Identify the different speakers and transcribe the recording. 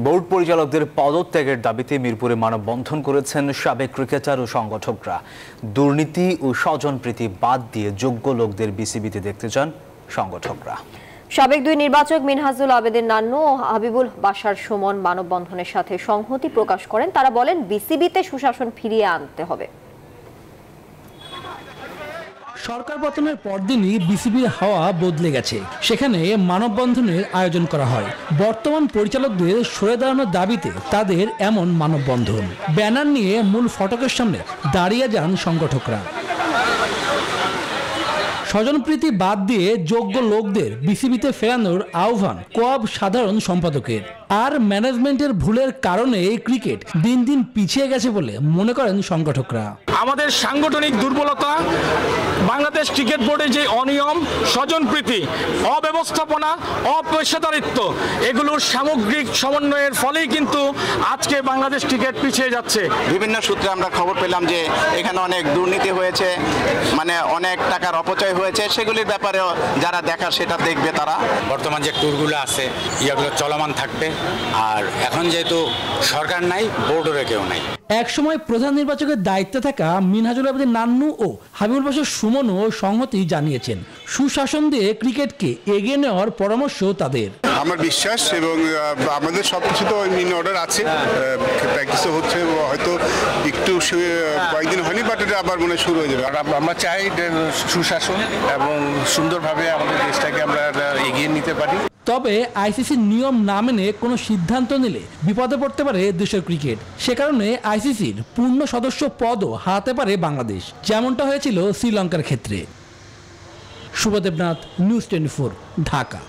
Speaker 1: Board পরিচালকদের পদত্যাগের দাবিতে মিরপুরে মানববন্ধন করেছেন সাবেক ক্রিকেটার ও সংগঠকরা। দুর্নীতি ও স্বজনপ্রীতি বাদ দিয়ে যোগ্য লোকদের বিসিবিতে দেখতে চান সংগঠকরা।
Speaker 2: সাবেক দুই নির্বাচক মিনহাজুল আবেদিন নান্নু ও হাবিবুল বাশার সুমন মানববন্ধনের সাথে সংহতি প্রকাশ করেন। তারা বলেন, বিসিবিতে সুশাসন ফিরিয়ে আনতে হবে।
Speaker 3: সরকার পতনের পরদিনই বিসিবির হাওয়া বদলে গেছে। সেখানে মানববন্ধনের আয়োজন করা হয়। বর্তমান পরিচালকদের সরে দাঁড়ানোর দাবিতে তাদের এমন মানববন্ধন। ব্যানার নিয়ে মূল ফটকের সামনে দাঁড়িয়ে যান সংগঠকরা। স্বজনপ্রীতি বাদ দিয়ে যোগ্য লোকদের বিসিবিতে ফেরানোর আহ্বান কোয়াব সাধারণ সম্পাদকের। আর ম্যানেজমেন্টের ভুলের কারণে ক্রিকেট দিন দিন পিছিয়ে গেছে বলে মনে করেন সংগঠকরা।
Speaker 4: আমাদের সাংগঠনিক দুর্বলতা, বাংলাদেশ ক্রিকেট বোর্ডের যে অনিয়ম, স্বজনপ্রীতি, অব্যবস্থাপনা, অপেশাদারিত্ব, এগুলোর সামগ্রিক সমন্বয়ের ফলেই কিন্তু আজকে বাংলাদেশ ক্রিকেট পিছিয়ে যাচ্ছে।
Speaker 5: বিভিন্ন সূত্রে আমরা খবর পেলাম যে এখানে অনেক দুর্নীতি হয়েছে, মানে অনেক টাকার অপচয় হয়েছে। সেগুলির ব্যাপারে যারা দেখার সেটা দেখবে তারা।
Speaker 6: বর্তমান যে ট্যুরগুলো আছে এগুলো চলমান থাকবে। আর এখন যেহেতু সরকার নাই, বোর্ডের কেউ নাই।
Speaker 3: একসময় প্রধান নির্বাচকের দায়িত্বে থাকা মিনহাজুল আবেদিন নান্নু ও হাবিবুল বাশার সুমনও সংহতি জানিয়েছেন। সুশাসন দিয়ে ক্রিকেটকে এগিয়ে নেওয়ার পরামর্শ তাদের।
Speaker 7: আমার বিশ্বাস এবং আমাদের সবকিছু তো ইন অর্ডার আছে, প্র্যাকটিসও হচ্ছে, হয়তো একটু কয়েকদিন হয়নি, বাট এটা আবার মনে শুরু হয়ে যাবে।
Speaker 8: আমরা চাই সুশাসন এবং সুন্দরভাবে আমাদের দেশটাকে আমরা এগিয়ে নিতে পারি।
Speaker 3: তবে আইসিসির নিয়ম না মেনে কোনো সিদ্ধান্ত নিলে বিপদে পড়তে পারে দেশের ক্রিকেট। সে কারণে আইসিসির পূর্ণ সদস্য পদও হারাতে পারে বাংলাদেশ, যেমনটা হয়েছিল শ্রীলঙ্কার ক্ষেত্রে। শুভদেবনাথ, নিউজ 24, ঢাকা।